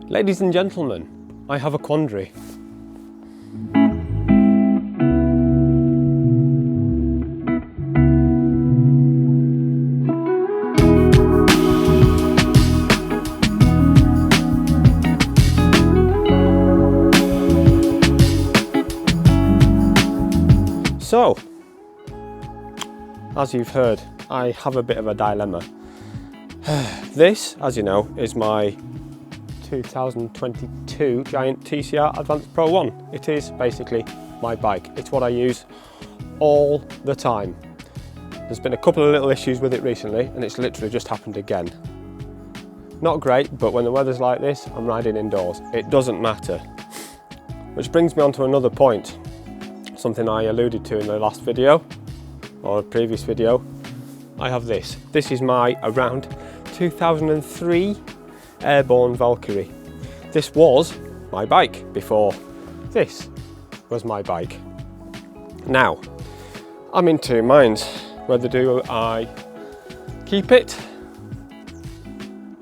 Ladies and gentlemen, I have a quandary. So, as you've heard, I have a bit of a dilemma. This, as you know, is my 2022 Giant TCR Advanced Pro 1. It is basically my bike. It's what I use all the time. There's been a couple of little issues with it recently and it's literally just happened again. Not great, but when the weather's like this, I'm riding indoors. It doesn't matter. Which brings me on to another point. Something I alluded to in the last video, or a previous video. I have this. This is my around 2003 Airborne Valkyrie. This was my bike before this was my bike. Now, I'm in two minds. Whether do I keep it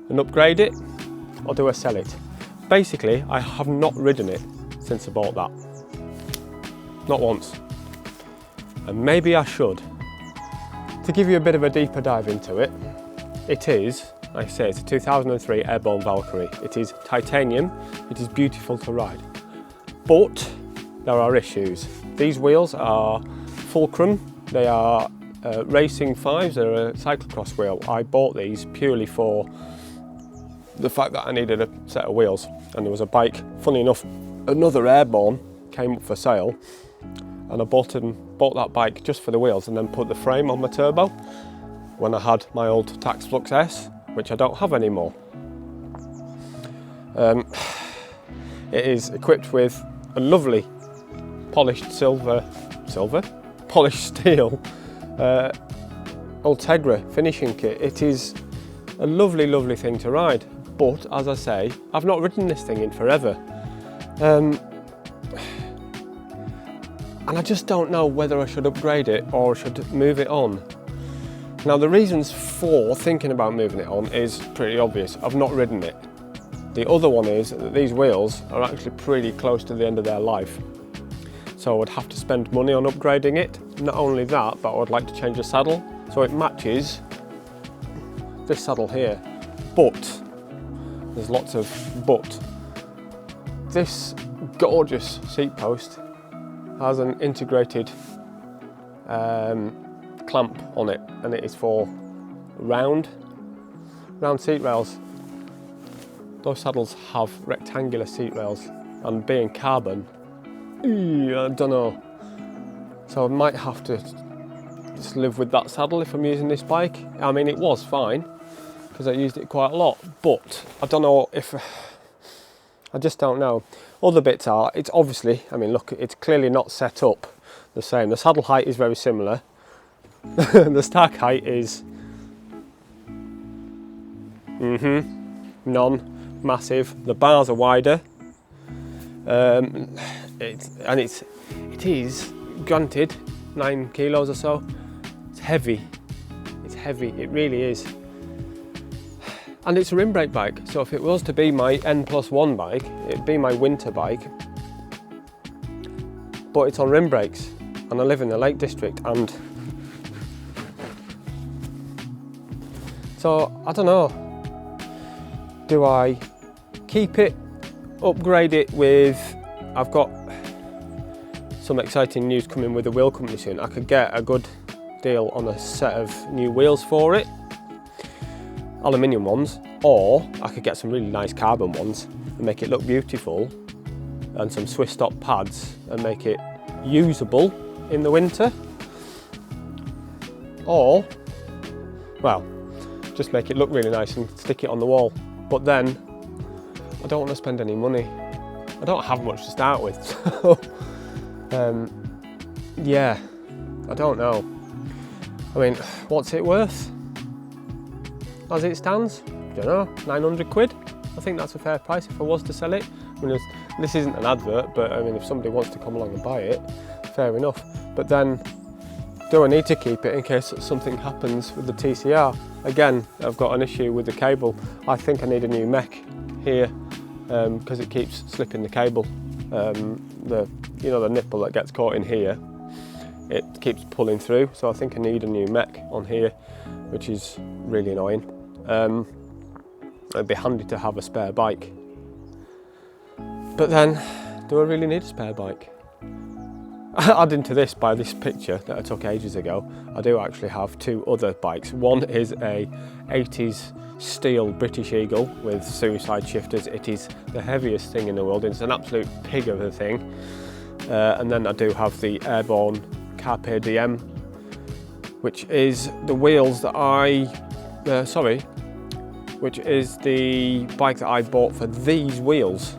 and upgrade it, or do I sell it? Basically, I have not ridden it since I bought that. Not once. And maybe I should. To give you a bit of a deeper dive into it, it is, like I say, it's a 2003 Airborne Valkyrie. It is titanium, it is beautiful to ride. But there are issues. These wheels are Fulcrum, they are Racing 5s, they're a cyclocross wheel. I bought these purely for the fact that I needed a set of wheels. And there was a bike, funny enough, another Airborne came up for sale. And I bought that bike just for the wheels and then put the frame on my turbo when I had my old Taxflux S, which I don't have anymore. It is equipped with a lovely polished polished steel Ultegra finishing kit. It is a lovely, lovely thing to ride. But as I say, I've not ridden this thing in forever. And I just don't know whether I should upgrade it or should move it on. Now the reasons for thinking about moving it on is pretty obvious. I've not ridden it. The other one is that these wheels are actually pretty close to the end of their life. So I would have to spend money on upgrading it. Not only that, but I would like to change the saddle so it matches this saddle here. But, there's lots of but. This gorgeous seat post has an integrated clamp on it, and it is for round seat rails. Those saddles have rectangular seat rails, and being carbon, I don't know. So I might have to just live with that saddle if I'm using this bike. I mean, it was fine because I used it quite a lot, but I don't know if I just don't know. Other bits are, it's obviously, I mean look, it's clearly not set up the same. The saddle height is very similar. The stack height is non-massive. The bars are wider. It is, granted, 9 kilos or so. It's heavy. It's heavy, it really is. And it's a rim brake bike, so if it was to be my N+1 bike, it'd be my winter bike. But it's on rim brakes, and I live in the Lake District, and so I don't know. Do I keep it, upgrade it with, I've got some exciting news coming with the wheel company soon. I could get a good deal on a set of new wheels for it. Aluminium ones, or I could get some really nice carbon ones and make it look beautiful, and some Swiss stop pads and make it usable in the winter, or well, just make it look really nice and stick it on the wall. But then I don't want to spend any money. I don't have much to start with, so yeah, I don't know. I mean, what's it worth? As it stands, I don't know, 900 quid. I think that's a fair price if I was to sell it. I mean, this isn't an advert, but I mean, if somebody wants to come along and buy it, fair enough. But then, do I need to keep it in case something happens with the TCR? Again, I've got an issue with the cable. I think I need a new mech here because it keeps slipping the cable. The nipple that gets caught in here, it keeps pulling through, so I think I need a new mech on here, which is really annoying. It'd be handy to have a spare bike, but then do I really need a spare bike? Adding to this, by this picture that I took ages ago, I do actually have two other bikes. One is a 80s steel British Eagle with suicide shifters. It is the heaviest thing in the world. It's an absolute pig of a thing. And then I do have the Airborne Carpe Diem, which is the wheels that which is the bike that I bought for these wheels.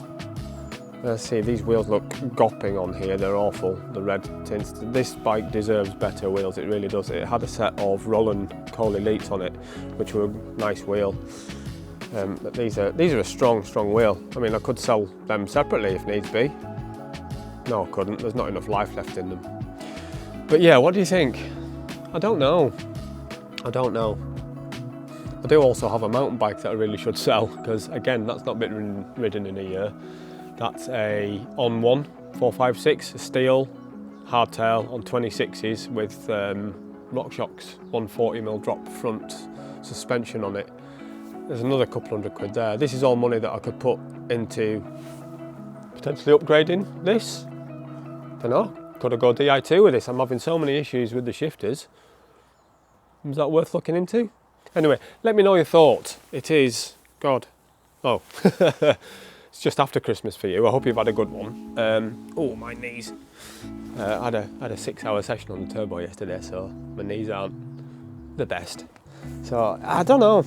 See, these wheels look gopping on here, they're awful, the red tints. This bike deserves better wheels, it really does. It had a set of Roland Cole Elites on it, which were a nice wheel. But these are a strong wheel. I mean, I could sell them separately if needs be. No, I couldn't, there's not enough life left in them. But yeah, what do you think? I don't know. I do also have a mountain bike that I really should sell, because again, that's not been ridden in a year. That's a On One 456, a steel hardtail on 26s with RockShox 140mm drop front suspension on it. There's another couple £100 there. This is all money that I could put into potentially upgrading this. Don't know, could I go Di2 with this? I'm having so many issues with the shifters. Is that worth looking into? Anyway, let me know your thoughts. It is, it's just after Christmas for you. I hope you've had a good one. Oh, my knees. I had a 6-hour session on the turbo yesterday, so my knees aren't the best. So I don't know.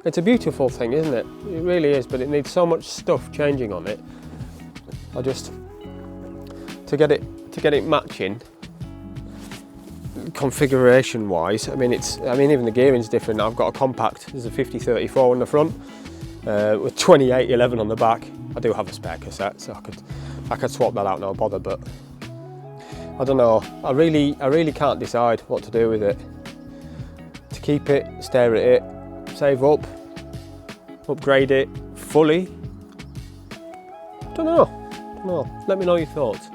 It's a beautiful thing, isn't it? It really is, but it needs so much stuff changing on it. To get it matching configuration wise, I mean even the gearing's different. I've got a compact, there's a 50-34 on the front, with 28-11 on the back. I do have a spare cassette, so I could swap that out, no bother, but I don't know. I really can't decide what to do with it. To keep it, stare at it, save up, upgrade it fully. Don't know. Let me know your thoughts.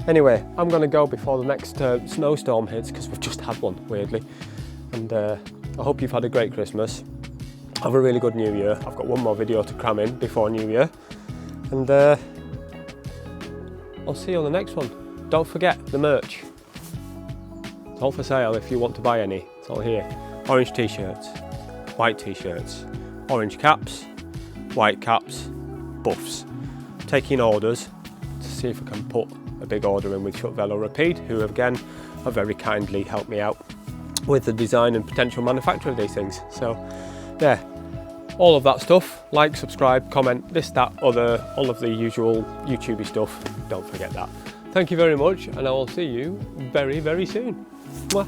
Anyway, I'm going to go before the next snowstorm hits, because we've just had one, weirdly. And I hope you've had a great Christmas. Have a really good New Year. I've got one more video to cram in before New Year. And I'll see you on the next one. Don't forget the merch. It's all for sale if you want to buy any. It's all here. Orange t-shirts, white t-shirts, orange caps, white caps, buffs. Taking orders to see if I can put a big order in with Shut Velo Repeat, who again have very kindly helped me out with the design and potential manufacture of these things. So yeah, all of that stuff, like, subscribe, comment, this, that, other, all of the usual YouTubey stuff. Don't forget that. Thank you very much, and I will see you very, very soon. Mwah.